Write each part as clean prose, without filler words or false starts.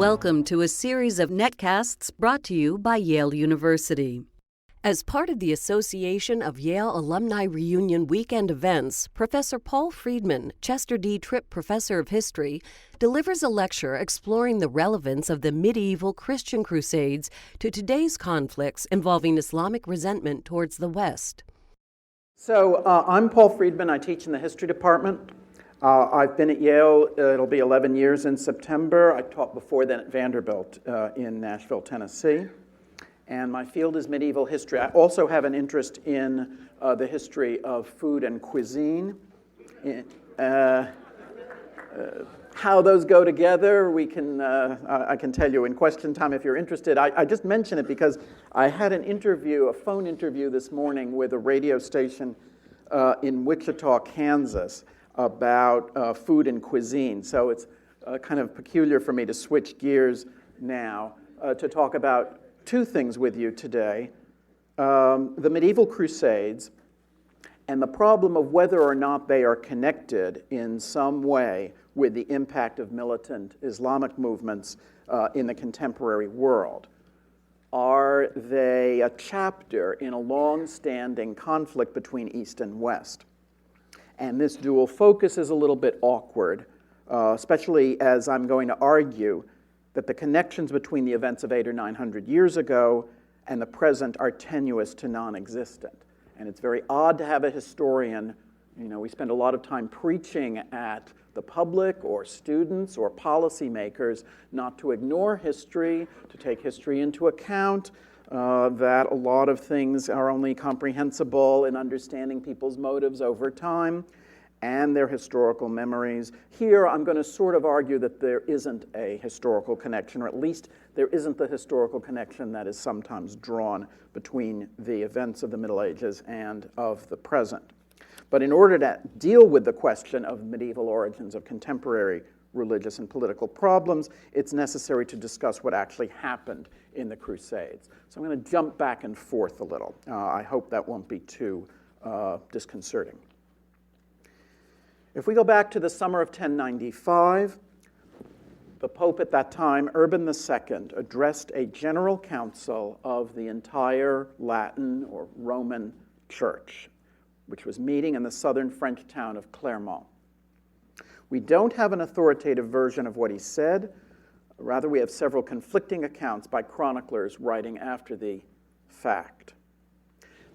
Welcome to a series of netcasts brought to you by Yale University. As part of the Association of Yale Alumni Reunion Weekend events, Professor Paul Freedman, Chester D. Tripp Professor of History, delivers a lecture exploring the relevance of the medieval Christian Crusades to today's conflicts involving Islamic resentment towards the West. So I'm Paul Freedman. I teach in the history department. I've been at Yale, it'll be 11 years in September. I taught before then at Vanderbilt in Nashville, Tennessee. And my field is medieval history. I also have an interest in the history of food and cuisine. How those go together, I can tell you in question time if you're interested. I just mention it because I had an interview, a phone interview this morning with a radio station in Wichita, Kansas, about food and cuisine. So it's kind of peculiar for me to switch gears now to talk about two things with you today. The medieval Crusades and the problem of whether or not they are connected in some way with the impact of militant Islamic movements in the contemporary world. Are they a chapter in a long-standing conflict between East and West? And this dual focus is a little bit awkward, especially as I'm going to argue that the connections between the events of 800 or 900 years ago and the present are tenuous to non-existent. And it's very odd to have a historian, we spend a lot of time preaching at the public or students or policymakers not to ignore history, to take history into account, that a lot of things are only comprehensible in understanding people's motives over time and their historical memories. Here, I'm going to sort of argue that there isn't a historical connection, or at least there isn't the historical connection that is sometimes drawn between the events of the Middle Ages and of the present. But in order to deal with the question of medieval origins of contemporary religious and political problems, it's necessary to discuss what actually happened in the Crusades. So I'm going to jump back and forth a little. I hope that won't be too disconcerting. If we go back to the summer of 1095, the Pope at that time, Urban II, addressed a general council of the entire Latin or Roman Church, which was meeting in the southern French town of Clermont. We don't have an authoritative version of what he said. Rather, we have several conflicting accounts by chroniclers writing after the fact.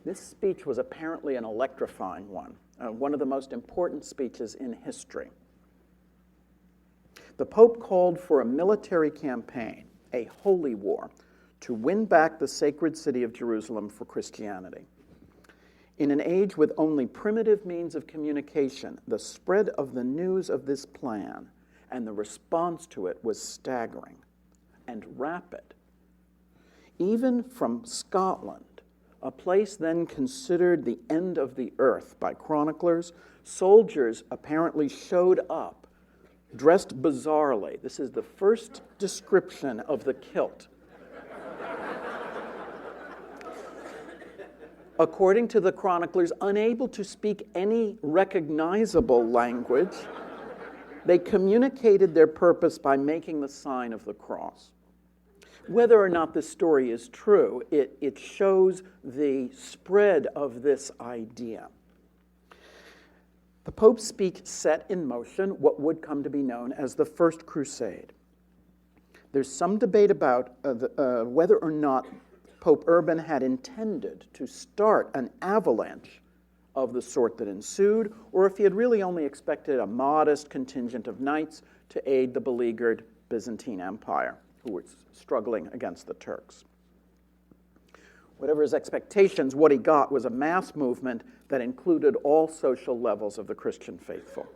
This speech was apparently an electrifying one of the most important speeches in history. The Pope called for a military campaign, a holy war, to win back the sacred city of Jerusalem for Christianity. In an age with only primitive means of communication, the spread of the news of this plan and the response to it was staggering and rapid. Even from Scotland, a place then considered the end of the earth by chroniclers, soldiers apparently showed up, dressed bizarrely. This is the first description of the kilt. According to the chroniclers, unable to speak any recognizable language, they communicated their purpose by making the sign of the cross. Whether or not this story is true, it shows the spread of this idea. The Pope's speech set in motion what would come to be known as the First Crusade. There's some debate about whether or not Pope Urban had intended to start an avalanche of the sort that ensued, or if he had really only expected a modest contingent of knights to aid the beleaguered Byzantine Empire, who were struggling against the Turks. Whatever his expectations, what he got was a mass movement that included all social levels of the Christian faithful.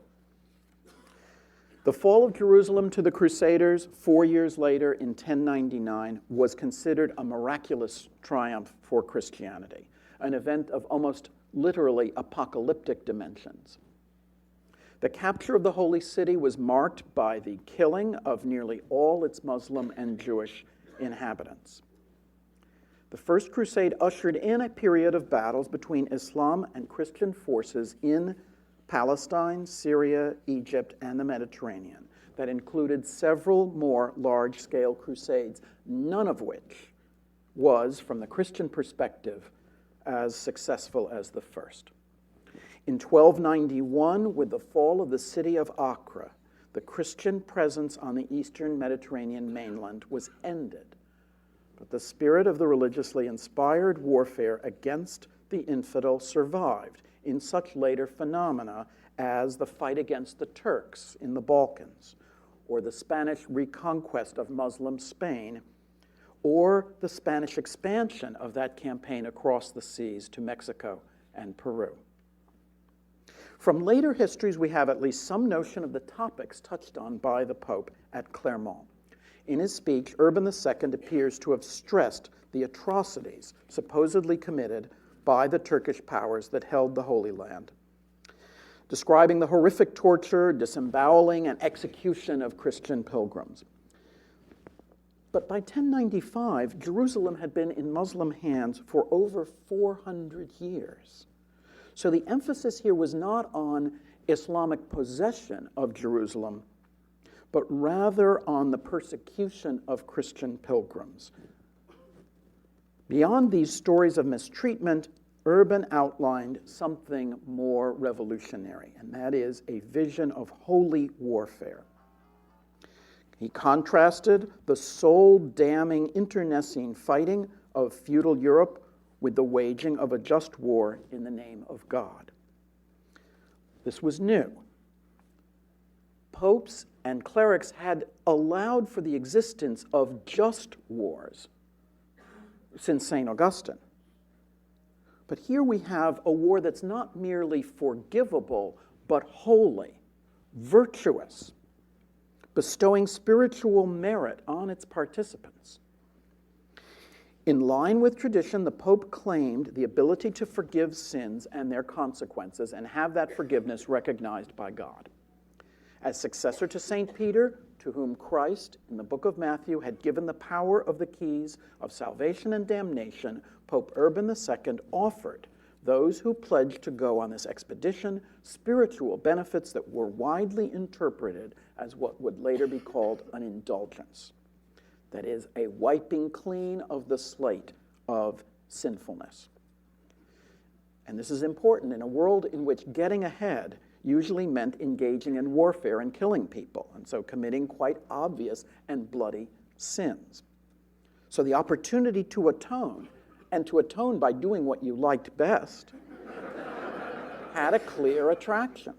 The fall of Jerusalem to the Crusaders 4 years later in 1099 was considered a miraculous triumph for Christianity, an event of almost literally apocalyptic dimensions. The capture of the Holy City was marked by the killing of nearly all its Muslim and Jewish inhabitants. The First Crusade ushered in a period of battles between Islam and Christian forces in Palestine, Syria, Egypt, and the Mediterranean that included several more large-scale crusades, none of which was, from the Christian perspective, as successful as the first. In 1291, with the fall of the city of Acre, the Christian presence on the eastern Mediterranean mainland was ended, but the spirit of the religiously inspired warfare against the infidel survived in such later phenomena as the fight against the Turks in the Balkans, or the Spanish reconquest of Muslim Spain, or the Spanish expansion of that campaign across the seas to Mexico and Peru. From later histories, we have at least some notion of the topics touched on by the Pope at Clermont. In his speech, Urban II appears to have stressed the atrocities supposedly committed by the Turkish powers that held the Holy Land, describing the horrific torture, disemboweling, and execution of Christian pilgrims. But by 1095, Jerusalem had been in Muslim hands for over 400 years. So the emphasis here was not on Islamic possession of Jerusalem, but rather on the persecution of Christian pilgrims. Beyond these stories of mistreatment, Urban outlined something more revolutionary, and that is a vision of holy warfare. He contrasted the soul-damning internecine fighting of feudal Europe with the waging of a just war in the name of God. This was new. Popes and clerics had allowed for the existence of just wars since St. Augustine. But here we have a war that's not merely forgivable, but holy, virtuous, bestowing spiritual merit on its participants. In line with tradition, the Pope claimed the ability to forgive sins and their consequences and have that forgiveness recognized by God. As successor to St. Peter, to whom Christ, in the book of Matthew, had given the power of the keys of salvation and damnation, Pope Urban II offered those who pledged to go on this expedition spiritual benefits that were widely interpreted as what would later be called an indulgence. That is, a wiping clean of the slate of sinfulness. And this is important in a world in which getting ahead usually meant engaging in warfare and killing people, and so committing quite obvious and bloody sins. So the opportunity to atone, and to atone by doing what you liked best, had a clear attraction.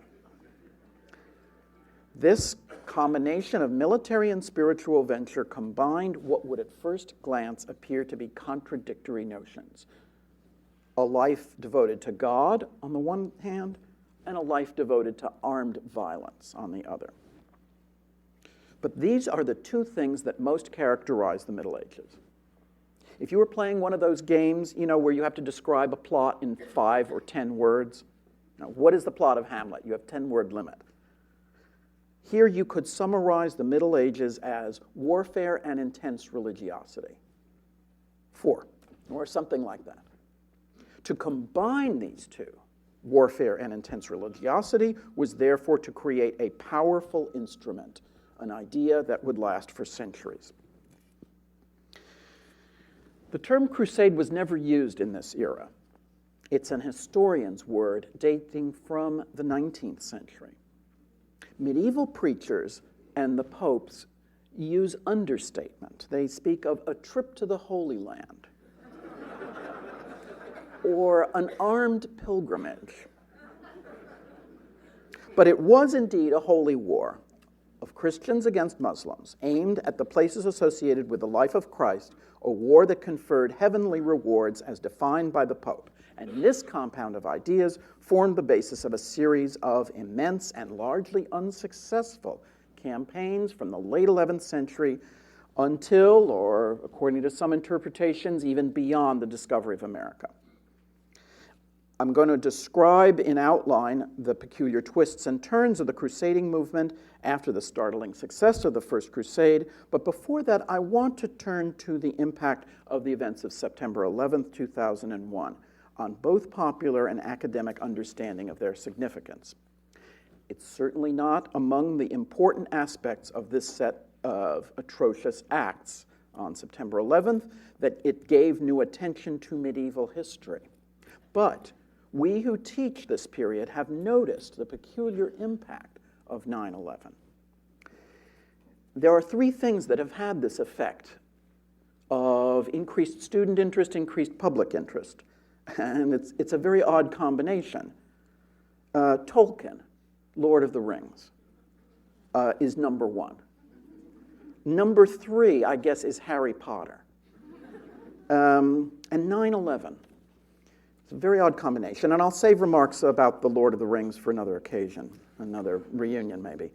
This combination of military and spiritual venture combined what would at first glance appear to be contradictory notions. A life devoted to God on the one hand, and a life devoted to armed violence on the other. But these are the two things that most characterize the Middle Ages. If you were playing one of those games, where you have to describe a plot in 5 or 10 words, what is the plot of Hamlet? You have 10-word limit. Here you could summarize the Middle Ages as warfare and intense religiosity. 4, or something like that. To combine these two, warfare and intense religiosity, was therefore to create a powerful instrument, an idea that would last for centuries. The term crusade was never used in this era. It's an historian's word dating from the 19th century. Medieval preachers and the popes use understatement. They speak of a trip to the Holy Land or an armed pilgrimage. But it was indeed a holy war of Christians against Muslims, aimed at the places associated with the life of Christ, a war that conferred heavenly rewards as defined by the Pope. And this compound of ideas formed the basis of a series of immense and largely unsuccessful campaigns from the late 11th century until, or according to some interpretations, even beyond the discovery of America. I'm going to describe in outline the peculiar twists and turns of the crusading movement after the startling success of the First Crusade, but before that, I want to turn to the impact of the events of September 11th, 2001 on both popular and academic understanding of their significance. It's certainly not among the important aspects of this set of atrocious acts on September 11th that it gave new attention to medieval history. But we who teach this period have noticed the peculiar impact of 9/11. There are three things that have had this effect of increased student interest, increased public interest. And it's a very odd combination. Tolkien, Lord of the Rings, is number one. Number three, I guess, is Harry Potter. And 9/11. It's a very odd combination. And I'll save remarks about the Lord of the Rings for another occasion, another reunion maybe.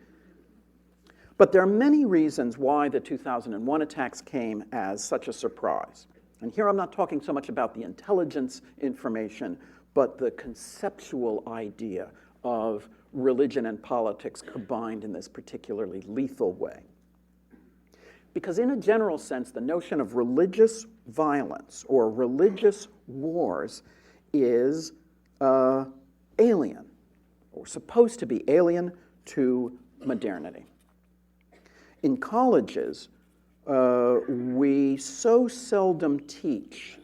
But there are many reasons why the 2001 attacks came as such a surprise. And here I'm not talking so much about the intelligence information, but the conceptual idea of religion and politics combined in this particularly lethal way. Because in a general sense, the notion of religious violence or religious wars is alien, or supposed to be alien to modernity. In colleges, we so seldom teach,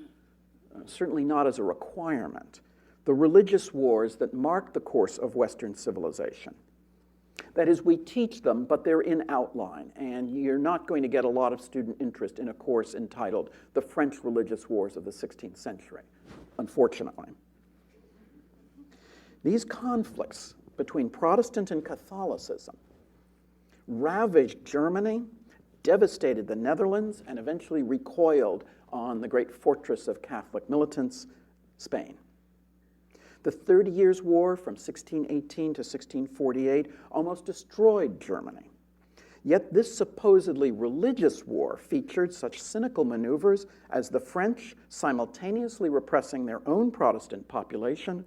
certainly not as a requirement, the religious wars that mark the course of Western civilization. That is, we teach them, but they're in outline, and you're not going to get a lot of student interest in a course entitled The French Religious Wars of the 16th Century, unfortunately. These conflicts between Protestant and Catholicism ravaged Germany, devastated the Netherlands, and eventually recoiled on the great fortress of Catholic militants, Spain. The 30 Years' War from 1618 to 1648 almost destroyed Germany. Yet this supposedly religious war featured such cynical maneuvers as the French simultaneously repressing their own Protestant population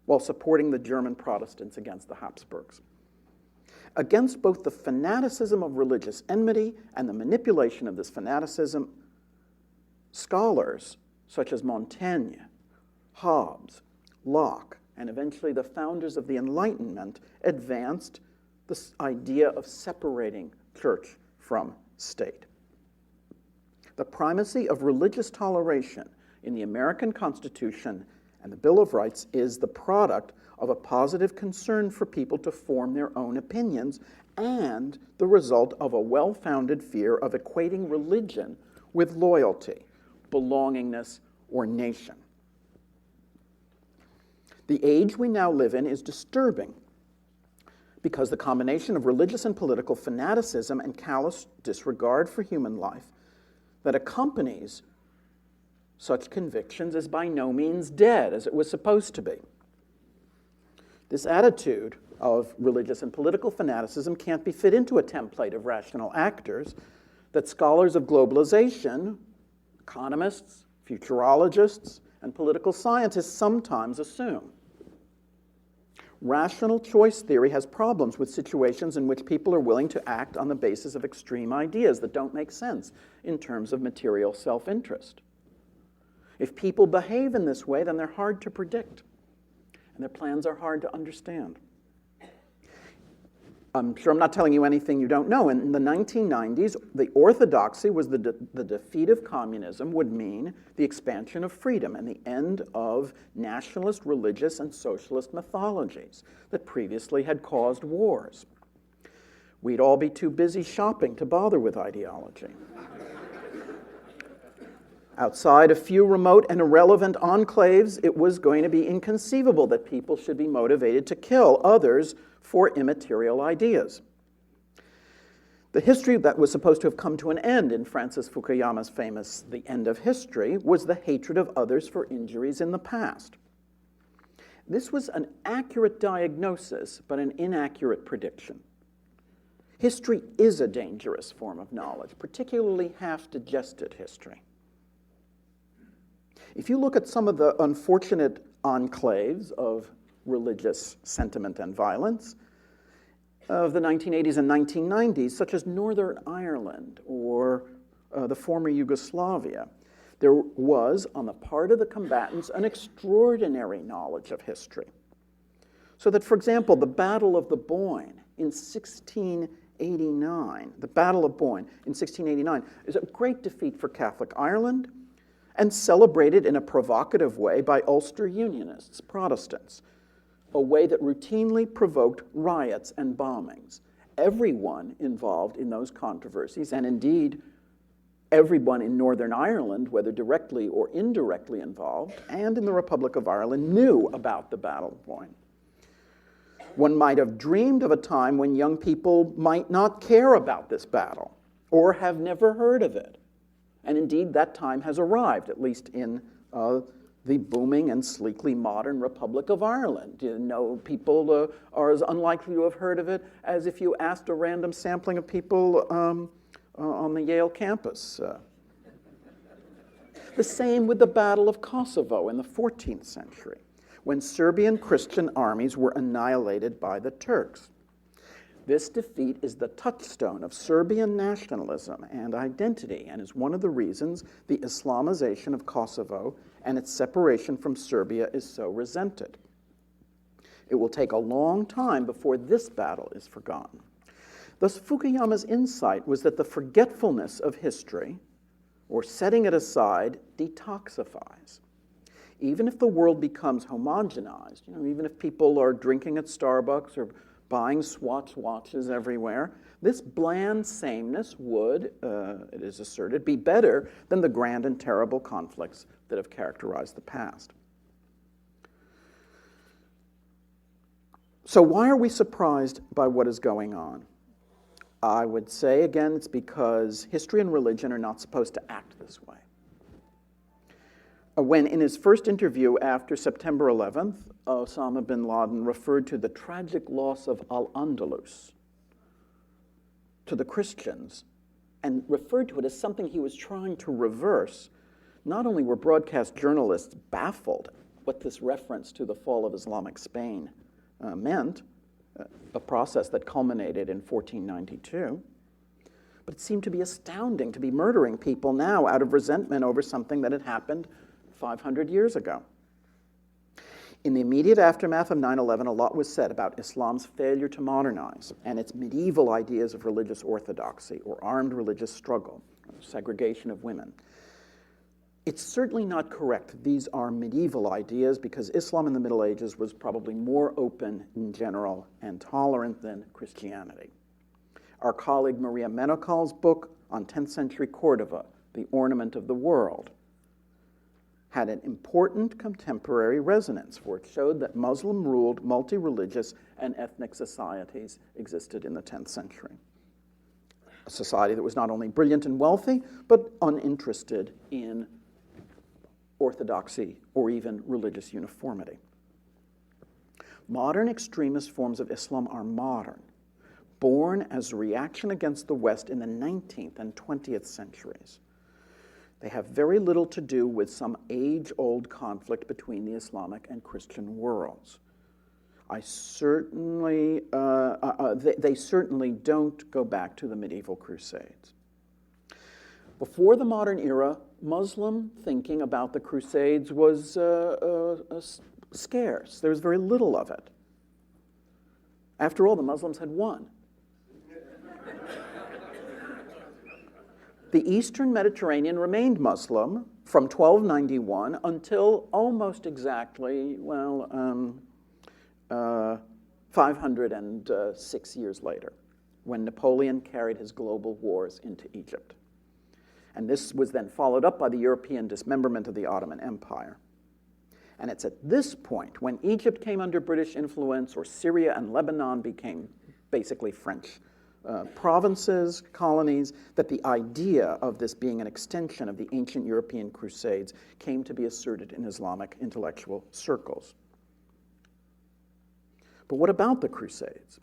while supporting the German Protestants against the Habsburgs. Against both the fanaticism of religious enmity and the manipulation of this fanaticism, scholars such as Montaigne, Hobbes, Locke, and eventually the founders of the Enlightenment advanced this idea of separating church from state. The primacy of religious toleration in the American Constitution and the Bill of Rights is the product of a positive concern for people to form their own opinions and the result of a well-founded fear of equating religion with loyalty, belongingness, or nation. The age we now live in is disturbing because the combination of religious and political fanaticism and callous disregard for human life that accompanies such convictions is by no means dead, as it was supposed to be. This attitude of religious and political fanaticism can't be fit into a template of rational actors that scholars of globalization, economists, futurologists, and political scientists sometimes assume. Rational choice theory has problems with situations in which people are willing to act on the basis of extreme ideas that don't make sense in terms of material self-interest. If people behave in this way, then they're hard to predict, and their plans are hard to understand. I'm sure I'm not telling you anything you don't know. In the 1990s, the orthodoxy was the defeat of communism would mean the expansion of freedom and the end of nationalist, religious, and socialist mythologies that previously had caused wars. We'd all be too busy shopping to bother with ideology. Outside a few remote and irrelevant enclaves, it was going to be inconceivable that people should be motivated to kill others for immaterial ideas. The history that was supposed to have come to an end in Francis Fukuyama's famous The End of History was the hatred of others for injuries in the past. This was an accurate diagnosis, but an inaccurate prediction. History is a dangerous form of knowledge, particularly half-digested history. If you look at some of the unfortunate enclaves of religious sentiment and violence of the 1980s and 1990s, such as Northern Ireland or the former Yugoslavia, there was, on the part of the combatants, an extraordinary knowledge of history. So that, for example, the Battle of the Boyne in 1689, the Battle of Boyne in 1689 is a great defeat for Catholic Ireland and celebrated in a provocative way by Ulster Unionists, Protestants, a way that routinely provoked riots and bombings. Everyone involved in those controversies, and indeed everyone in Northern Ireland, whether directly or indirectly involved, and in the Republic of Ireland, knew about the Battle of Boyne. One might have dreamed of a time when young people might not care about this battle or have never heard of it. And indeed, that time has arrived, at least in the booming and sleekly modern Republic of Ireland. You know, people are as unlikely to have heard of it as if you asked a random sampling of people on the Yale campus. The same with the Battle of Kosovo in the 14th century, when Serbian Christian armies were annihilated by the Turks. This defeat is the touchstone of Serbian nationalism and identity, and is one of the reasons the Islamization of Kosovo and its separation from Serbia is so resented. It will take a long time before this battle is forgotten. Thus, Fukuyama's insight was that the forgetfulness of history, or setting it aside, detoxifies. Even if the world becomes homogenized, even if people are drinking at Starbucks or buying Swatch watches everywhere, this bland sameness would, it is asserted, be better than the grand and terrible conflicts that have characterized the past. So why are we surprised by what is going on? I would say, again, it's because history and religion are not supposed to act this way. When in his first interview after September 11th, Osama bin Laden referred to the tragic loss of Al-Andalus to the Christians and referred to it as something he was trying to reverse, not only were broadcast journalists baffled what this reference to the fall of Islamic Spain meant, a process that culminated in 1492, but it seemed to be astounding to be murdering people now out of resentment over something that had happened 500 years ago. In the immediate aftermath of 9/11, a lot was said about Islam's failure to modernize and its medieval ideas of religious orthodoxy or armed religious struggle, or segregation of women. It's certainly not correct that these are medieval ideas, because Islam in the Middle Ages was probably more open in general and tolerant than Christianity. Our colleague Maria Menocal's book on 10th century Cordova, The Ornament of the World, had an important contemporary resonance, for it showed that Muslim-ruled, multi-religious, and ethnic societies existed in the 10th century. A society that was not only brilliant and wealthy, but uninterested in orthodoxy or even religious uniformity. Modern extremist forms of Islam are modern, born as a reaction against the West in the 19th and 20th centuries. They have very little to do with some age-old conflict between the Islamic and Christian worlds. They certainly don't go back to the medieval Crusades. Before the modern era, Muslim thinking about the Crusades was scarce. There was very little of it. After all, the Muslims had won. The Eastern Mediterranean remained Muslim from 1291 until almost exactly, 506 years later, when Napoleon carried his global wars into Egypt. And this was then followed up by the European dismemberment of the Ottoman Empire. And it's at this point, when Egypt came under British influence, or Syria and Lebanon became basically French provinces, colonies, that the idea of this being an extension of the ancient European Crusades came to be asserted in Islamic intellectual circles. But what about the Crusades?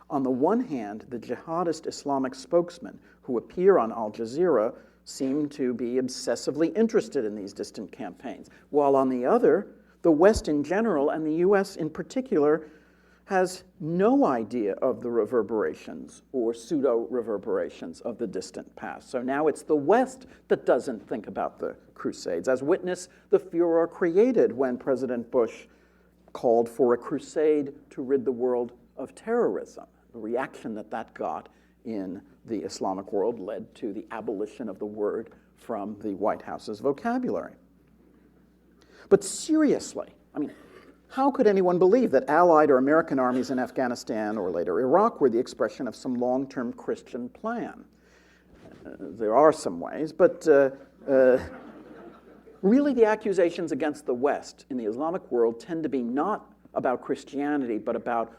On the one hand, the jihadist Islamic spokesmen who appear on Al Jazeera seem to be obsessively interested in these distant campaigns, while on the other, the West in general, and the US in particular, has no idea of the reverberations or pseudo-reverberations of the distant past. So now it's the West that doesn't think about the Crusades, as witness the furor created when President Bush called for a crusade to rid the world of terrorism. The reaction that got in the Islamic world led to the abolition of the word from the White House's vocabulary. But seriously, I mean, how could anyone believe that Allied or American armies in Afghanistan or later Iraq were the expression of some long-term Christian plan? There are some ways, but really the accusations against the West in the Islamic world tend to be not about Christianity, but about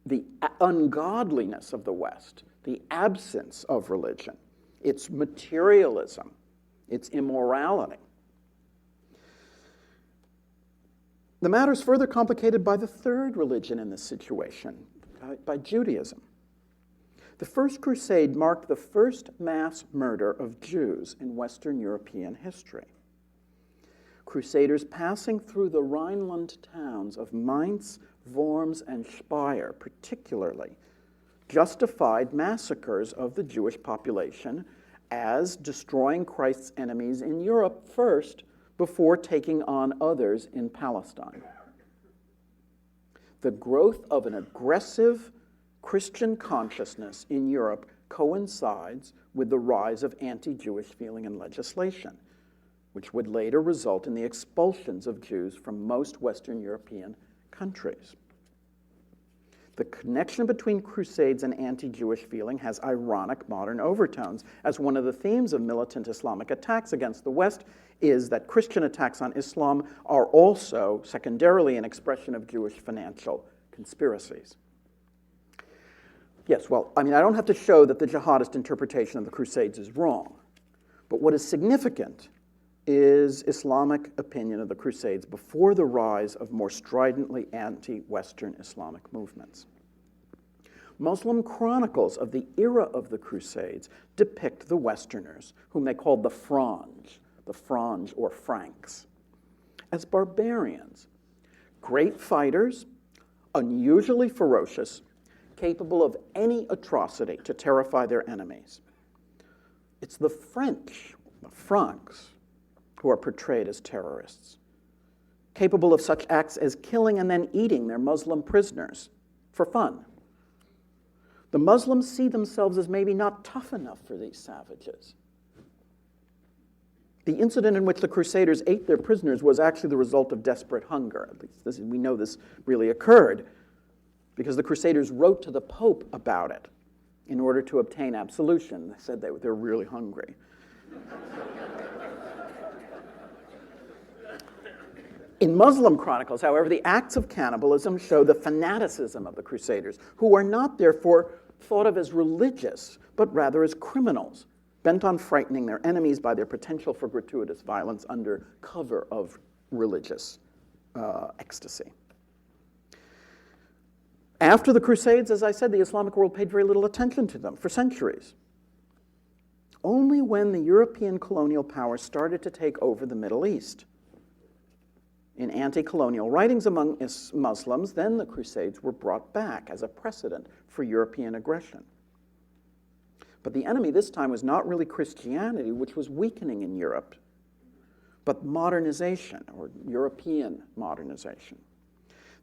the ungodliness of the West, the absence of religion, its materialism, its immorality. The matter is further complicated by the third religion in this situation, by Judaism. The First Crusade marked the first mass murder of Jews in Western European history. Crusaders passing through the Rhineland towns of Mainz, Worms, and Speyer particularly justified massacres of the Jewish population as destroying Christ's enemies in Europe first, before taking on others in Palestine. The growth of an aggressive Christian consciousness in Europe coincides with the rise of anti-Jewish feeling and legislation, which would later result in the expulsions of Jews from most Western European countries. The connection between Crusades and anti-Jewish feeling has ironic modern overtones, as one of the themes of militant Islamic attacks against the West is that Christian attacks on Islam are also secondarily an expression of Jewish financial conspiracies. Yes, well, I mean, I don't have to show that the jihadist interpretation of the Crusades is wrong, but what is significant is Islamic opinion of the Crusades before the rise of more stridently anti-Western Islamic movements. Muslim chronicles of the era of the Crusades depict the Westerners, whom they called the Frange or Franks, as barbarians, great fighters, unusually ferocious, capable of any atrocity to terrify their enemies. It's the French, the Franks, who are portrayed as terrorists, capable of such acts as killing and then eating their Muslim prisoners for fun. The Muslims see themselves as maybe not tough enough for these savages. The incident in which the Crusaders ate their prisoners was actually the result of desperate hunger. At least we know this really occurred because the Crusaders wrote to the Pope about it in order to obtain absolution. They said they were really hungry. In Muslim chronicles, however, the acts of cannibalism show the fanaticism of the Crusaders, who are not, therefore, thought of as religious, but rather as criminals, bent on frightening their enemies by their potential for gratuitous violence under cover of religious ecstasy. After the Crusades, as I said, the Islamic world paid very little attention to them for centuries. Only when the European colonial powers started to take over the Middle East, in anti-colonial writings among Muslims, then the Crusades were brought back as a precedent for European aggression. But the enemy this time was not really Christianity, which was weakening in Europe, but modernization, or European modernization.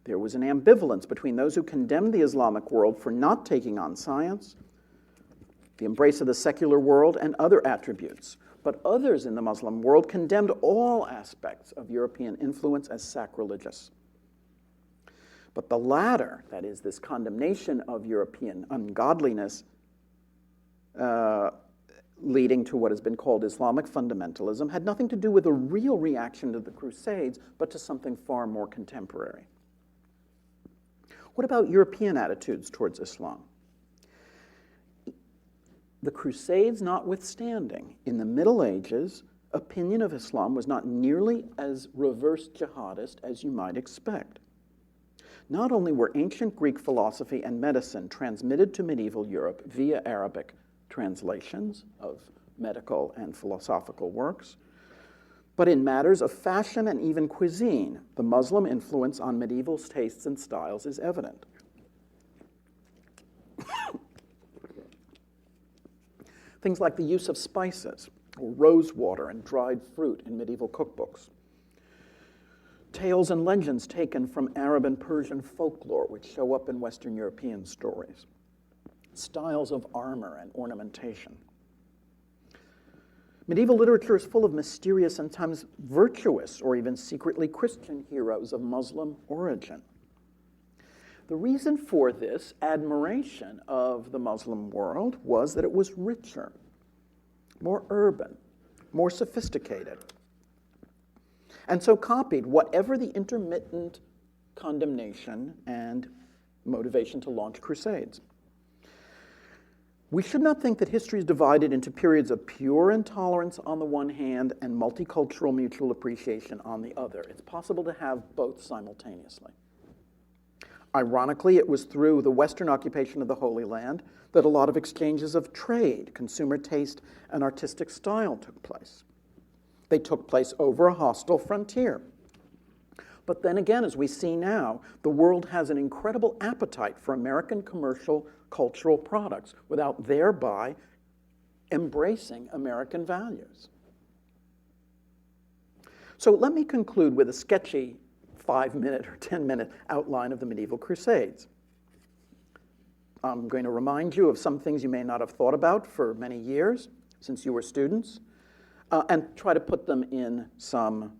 There was an ambivalence between those who condemned the Islamic world for not taking on science, the embrace of the secular world, and other attributes. But others in the Muslim world condemned all aspects of European influence as sacrilegious. But the latter, that is, this condemnation of European ungodliness, leading to what has been called Islamic fundamentalism, had nothing to do with a real reaction to the Crusades, but to something far more contemporary. What about European attitudes towards Islam? The Crusades notwithstanding, in the Middle Ages, opinion of Islam was not nearly as reverse jihadist as you might expect. Not only were ancient Greek philosophy and medicine transmitted to medieval Europe via Arabic translations of medical and philosophical works, but in matters of fashion and even cuisine, the Muslim influence on medieval tastes and styles is evident. Things like the use of spices, or rose water and dried fruit in medieval cookbooks. tales and legends taken from Arab and Persian folklore, which show up in Western European stories, styles of armor and ornamentation. Medieval literature is full of mysterious and sometimes virtuous or even secretly Christian heroes of Muslim origin. The reason for this admiration of the Muslim world was that it was richer, more urban, more sophisticated, and so copied whatever the intermittent condemnation and motivation to launch crusades. We should not think that history is divided into periods of pure intolerance on the one hand and multicultural mutual appreciation on the other. It's possible to have both simultaneously. Ironically, it was through the Western occupation of the Holy Land that a lot of exchanges of trade, consumer taste, and artistic style took place. They took place over a hostile frontier. But then again, as we see now, the world has an incredible appetite for American commercial cultural products without thereby embracing American values. So let me conclude with a sketchy 5-minute or 10-minute outline of the medieval Crusades. I'm going to remind you of some things you may not have thought about for many years since you were students, and try to put them in some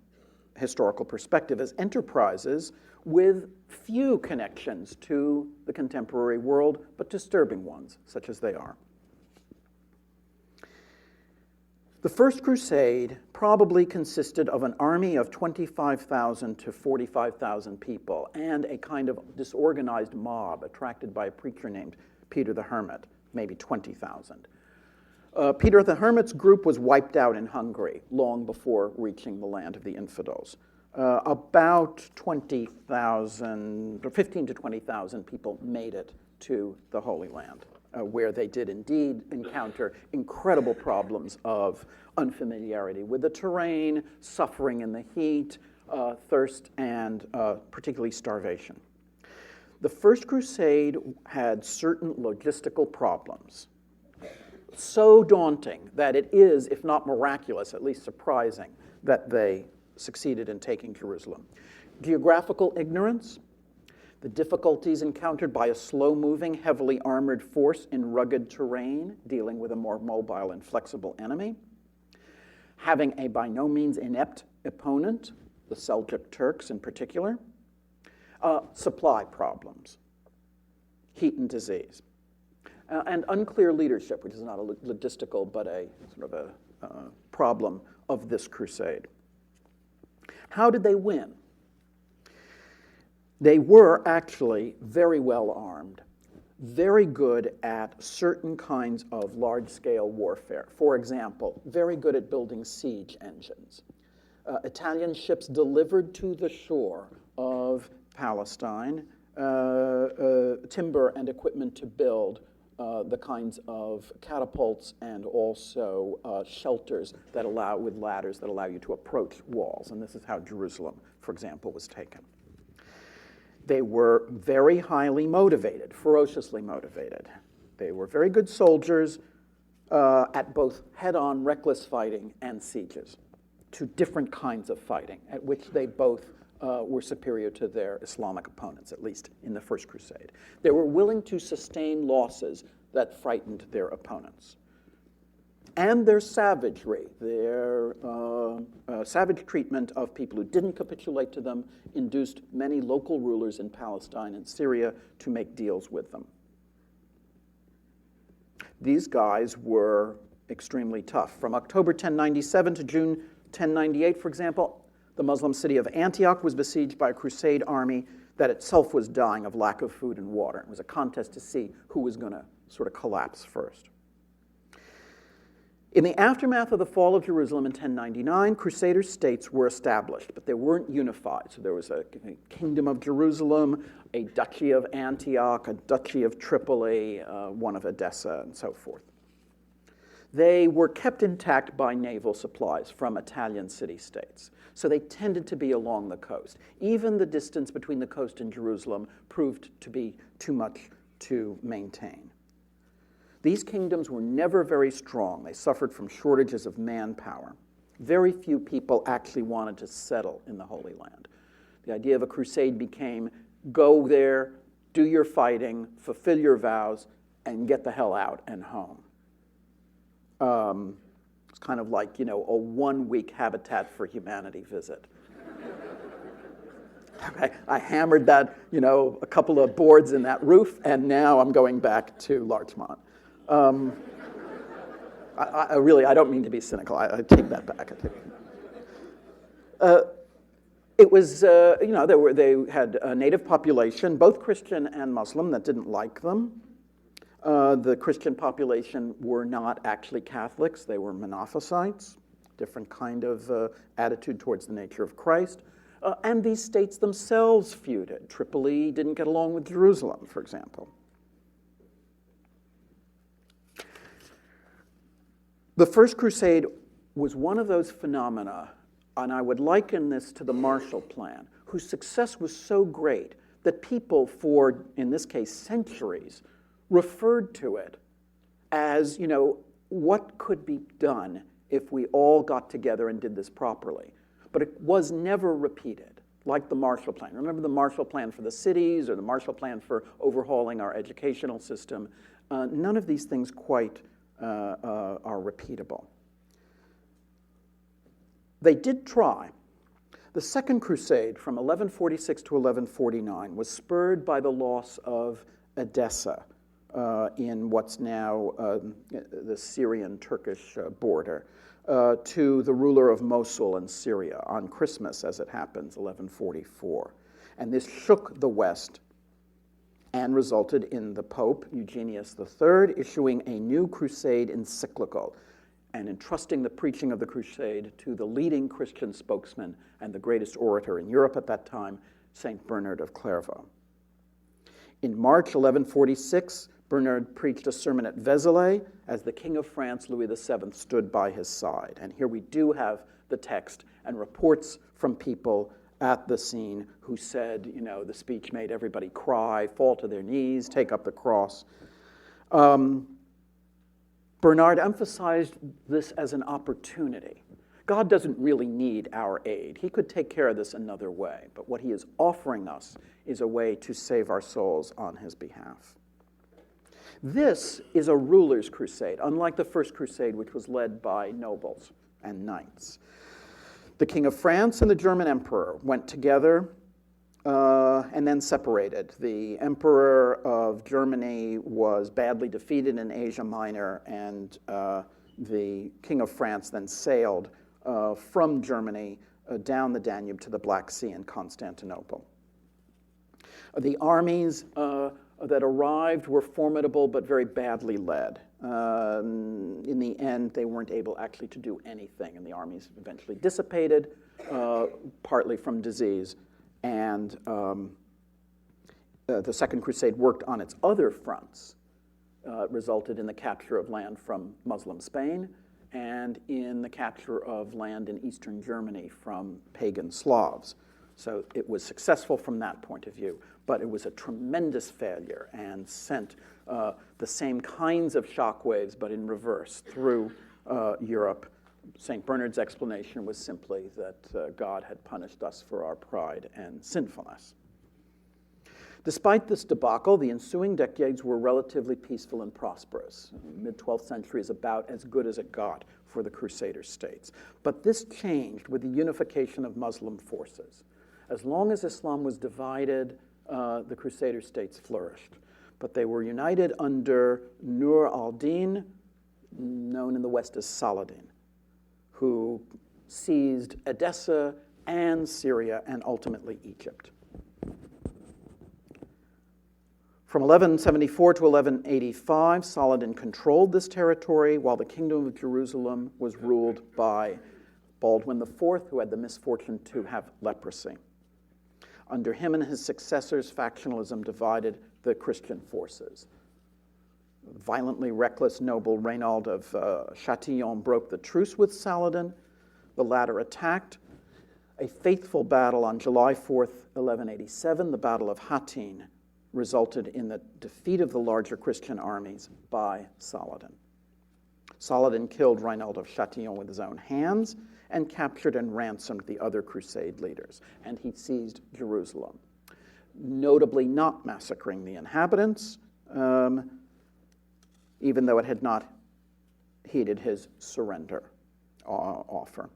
historical perspective as enterprises with few connections to the contemporary world, but disturbing ones, such as they are. The First Crusade probably consisted of an army of 25,000 to 45,000 people and a kind of disorganized mob attracted by a preacher named Peter the Hermit, maybe 20,000. Peter the Hermit's group was wiped out in Hungary long before reaching the land of the infidels. About 20,000, or 15 to 20,000 people made it to the Holy Land, where they did indeed encounter incredible problems of unfamiliarity with the terrain, suffering in the heat, thirst, and particularly starvation. The First Crusade had certain logistical problems, so daunting that it is, if not miraculous, at least surprising that they succeeded in taking Jerusalem. Geographical ignorance, the difficulties encountered by a slow-moving, heavily armored force in rugged terrain, dealing with a more mobile and flexible enemy, having a by no means inept opponent, the Seljuk Turks in particular, supply problems, heat and disease, and unclear leadership, which is not a logistical but a sort of a problem of this crusade. How did they win? They were actually very well armed, very good at certain kinds of large-scale warfare. For example, very good at building siege engines. Italian ships delivered to the shore of Palestine timber and equipment to build the kinds of catapults and also shelters that with ladders that allow you to approach walls. And this is how Jerusalem, for example, was taken. They were very highly motivated, ferociously motivated. They were very good soldiers at both head-on, reckless fighting and sieges, two different kinds of fighting, at which they both were superior to their Islamic opponents, at least in the First Crusade. They were willing to sustain losses that frightened their opponents. And their savagery, their savage treatment of people who didn't capitulate to them, induced many local rulers in Palestine and Syria to make deals with them. These guys were extremely tough. From October 1097 to June 1098, for example, the Muslim city of Antioch was besieged by a crusade army that itself was dying of lack of food and water. It was a contest to see who was going to sort of collapse first. In the aftermath of the fall of Jerusalem in 1099, Crusader states were established, but they weren't unified. So there was a kingdom of Jerusalem, a duchy of Antioch, a duchy of Tripoli, one of Edessa, and so forth. They were kept intact by naval supplies from Italian city-states. So they tended to be along the coast. Even the distance between the coast and Jerusalem proved to be too much to maintain. These kingdoms were never very strong. They suffered from shortages of manpower. Very few people actually wanted to settle in the Holy Land. The idea of a crusade became go there, do your fighting, fulfill your vows, and get the hell out and home. It's kind of like, a 1-week Habitat for Humanity visit. Okay, I hammered that, a couple of boards in that roof, and now I'm going back to Larchmont. I don't mean to be cynical. I take that back. It was, they had a native population, both Christian and Muslim, that didn't like them. The Christian population were not actually Catholics. They were Monophysites, different kind of attitude towards the nature of Christ. And these states themselves feuded. Tripoli didn't get along with Jerusalem, for example. The First Crusade was one of those phenomena, and I would liken this to the Marshall Plan, whose success was so great that people for, in this case, centuries, referred to it as, what could be done if we all got together and did this properly. But it was never repeated, like the Marshall Plan. Remember the Marshall Plan for the cities or the Marshall Plan for overhauling our educational system? None of these things quite are repeatable. They did try. The Second Crusade from 1146 to 1149 was spurred by the loss of Edessa in what's now the Syrian-Turkish border, to the ruler of Mosul in Syria on Christmas, as it happens, 1144. And this shook the West and resulted in the Pope, Eugenius III, issuing a new crusade encyclical and entrusting the preaching of the crusade to the leading Christian spokesman and the greatest orator in Europe at that time, St. Bernard of Clairvaux. In March 1146, Bernard preached a sermon at Vézelay as the King of France, Louis VII, stood by his side. And here we do have the text and reports from people at the scene who said, the speech made everybody cry, fall to their knees, take up the cross. Bernard emphasized this as an opportunity. God doesn't really need our aid. He could take care of this another way. But what he is offering us is a way to save our souls on his behalf. This is a ruler's crusade, unlike the First Crusade, which was led by nobles and knights. The King of France and the German Emperor went together and then separated. The Emperor of Germany was badly defeated in Asia Minor, and the King of France then sailed from Germany down the Danube to the Black Sea in Constantinople. The armies that arrived were formidable but very badly led. In the end, they weren't able actually to do anything, and the armies eventually dissipated, partly from disease. And the Second Crusade worked on its other fronts. It resulted in the capture of land from Muslim Spain and in the capture of land in eastern Germany from pagan Slavs. So it was successful from that point of view, but it was a tremendous failure and sent the same kinds of shockwaves, but in reverse, through Europe. St. Bernard's explanation was simply that God had punished us for our pride and sinfulness. Despite this debacle, the ensuing decades were relatively peaceful and prosperous. Mid-12th century is about as good as it got for the Crusader states. But this changed with the unification of Muslim forces. As long as Islam was divided, the Crusader states flourished. But they were united under Nur al-Din, known in the West as Saladin, who seized Edessa and Syria and ultimately Egypt. From 1174 to 1185, Saladin controlled this territory while the Kingdom of Jerusalem was ruled by Baldwin IV, who had the misfortune to have leprosy. Under him and his successors, factionalism divided the Christian forces. Violently reckless noble Reynald of Chatillon broke the truce with Saladin. The latter attacked. A faithful battle on July 4th, 1187, the Battle of Hattin, resulted in the defeat of the larger Christian armies by Saladin. Saladin killed Reynald of Chatillon with his own hands, and captured and ransomed the other crusade leaders. And he seized Jerusalem, notably not massacring the inhabitants, even though it had not heeded his surrender offer.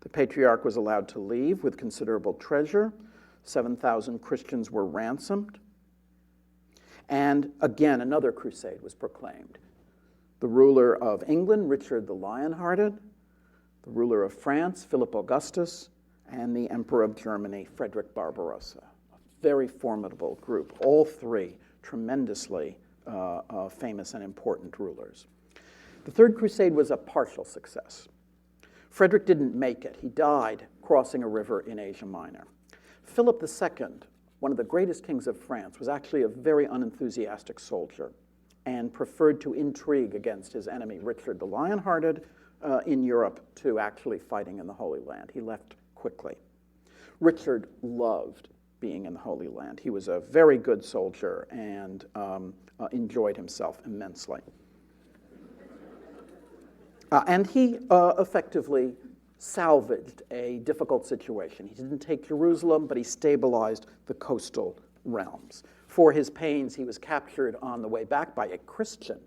The patriarch was allowed to leave with considerable treasure. 7,000 Christians were ransomed. And again, another crusade was proclaimed. The ruler of England, Richard the Lion-Hearted, the ruler of France, Philip Augustus, and the Emperor of Germany, Frederick Barbarossa. A very formidable group, all three tremendously famous and important rulers. The Third Crusade was a partial success. Frederick didn't make it. He died crossing a river in Asia Minor. Philip II, one of the greatest kings of France, was actually a very unenthusiastic soldier and preferred to intrigue against his enemy, Richard the Lion-Hearted, in Europe to actually fighting in the Holy Land. He left quickly. Richard loved being in the Holy Land. He was a very good soldier and enjoyed himself immensely. And he effectively salvaged a difficult situation. He didn't take Jerusalem, but he stabilized the coastal realms. For his pains, he was captured on the way back by a Christian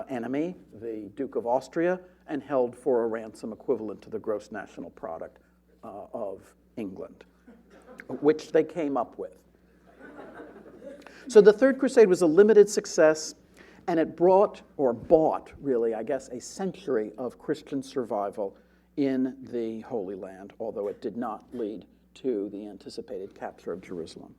enemy, the Duke of Austria, and held for a ransom equivalent to the gross national product of England, which they came up with. So the Third Crusade was a limited success, and it bought, really, I guess, a century of Christian survival in the Holy Land, although it did not lead to the anticipated capture of Jerusalem.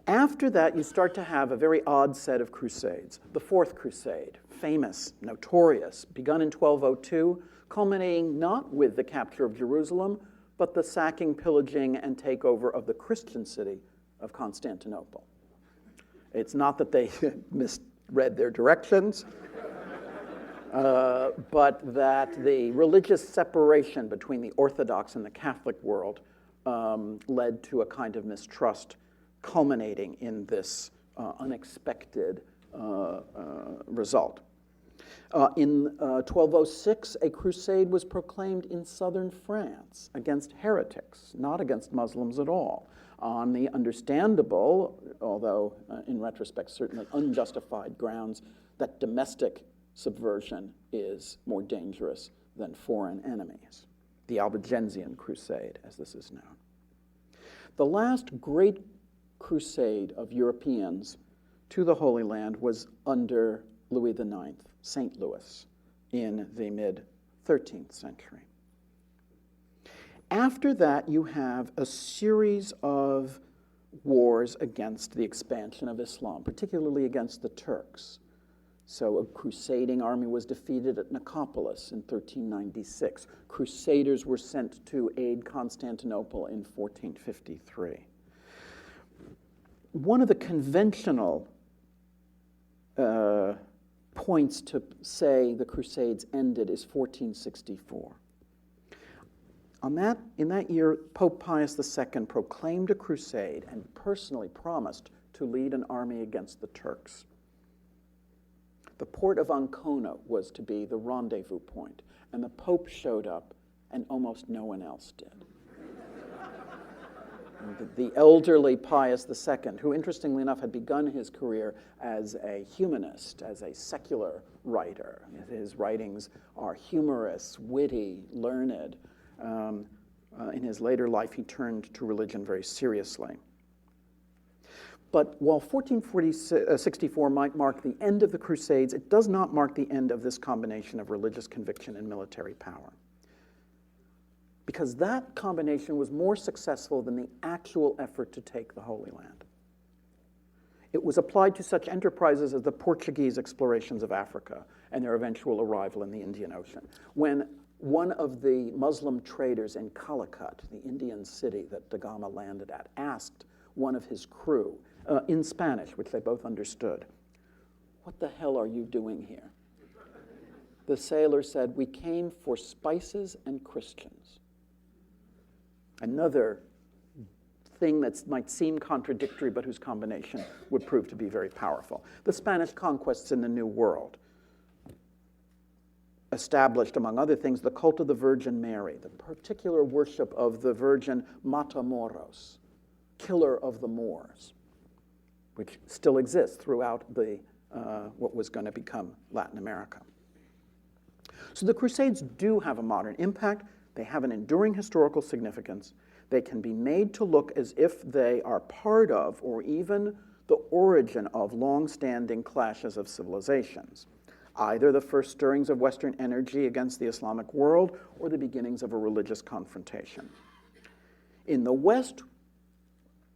After that, you start to have a very odd set of crusades. The Fourth Crusade, famous, notorious, begun in 1202, culminating not with the capture of Jerusalem, but the sacking, pillaging, and takeover of the Christian city of Constantinople. It's not that they misread their directions, but that the religious separation between the Orthodox and the Catholic world led to a kind of mistrust, culminating in this unexpected result. In 1206, a crusade was proclaimed in southern France against heretics, not against Muslims at all, on the understandable, although in retrospect certainly unjustified grounds that domestic subversion is more dangerous than foreign enemies. The Albigensian Crusade, as this is known. The last great crusade of Europeans to the Holy Land was under Louis IX, St. Louis, in the mid-13th century. After that, you have a series of wars against the expansion of Islam, particularly against the Turks. So a crusading army was defeated at Nicopolis in 1396. Crusaders were sent to aid Constantinople in 1453. One of the conventional points to say the Crusades ended is 1464. In that year, Pope Pius II proclaimed a crusade and personally promised to lead an army against the Turks. The port of Ancona was to be the rendezvous point, and the Pope showed up, and almost no one else did. The elderly Pius II, who interestingly enough had begun his career as a humanist, as a secular writer. His writings are humorous, witty, learned. In his later life, he turned to religion very seriously. But while 1464 might mark the end of the Crusades, it does not mark the end of this combination of religious conviction and military power. Because that combination was more successful than the actual effort to take the Holy Land. It was applied to such enterprises as the Portuguese explorations of Africa and their eventual arrival in the Indian Ocean. When one of the Muslim traders in Calicut, the Indian city that da Gama landed at, asked one of his crew, in Spanish, which they both understood, "What the hell are you doing here?" The sailor said, "We came for spices and Christians." Another thing that might seem contradictory, but whose combination would prove to be very powerful. The Spanish conquests in the New World established, among other things, the cult of the Virgin Mary, the particular worship of the Virgin Matamoros, killer of the Moors, which still exists throughout what was going to become Latin America. So the Crusades do have a modern impact. They have an enduring historical significance. They can be made to look as if they are part of, or even the origin of, long-standing clashes of civilizations, either the first stirrings of Western energy against the Islamic world or the beginnings of a religious confrontation. In the West,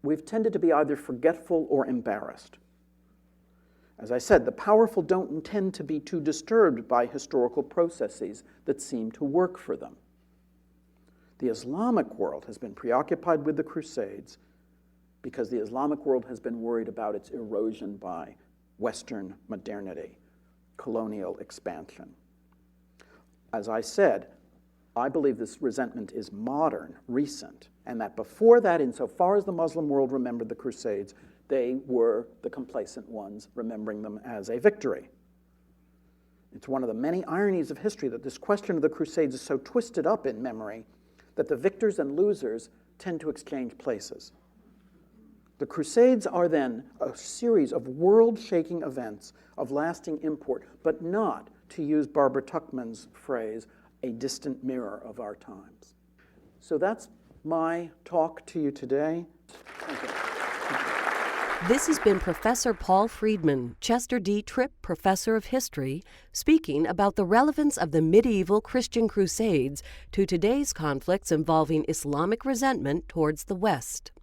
we've tended to be either forgetful or embarrassed. As I said, the powerful don't tend to be too disturbed by historical processes that seem to work for them. The Islamic world has been preoccupied with the Crusades because the Islamic world has been worried about its erosion by Western modernity, colonial expansion. As I said, I believe this resentment is modern, recent, and that before that, insofar as the Muslim world remembered the Crusades, they were the complacent ones, remembering them as a victory. It's one of the many ironies of history that this question of the Crusades is so twisted up in memory that the victors and losers tend to exchange places. The Crusades are then a series of world-shaking events of lasting import, but not, to use Barbara Tuchman's phrase, a distant mirror of our times. So that's my talk to you today. Thank you. This has been Professor Paul Freedman, Chester D. Tripp Professor of History, speaking about the relevance of the medieval Christian Crusades to today's conflicts involving Islamic resentment towards the West.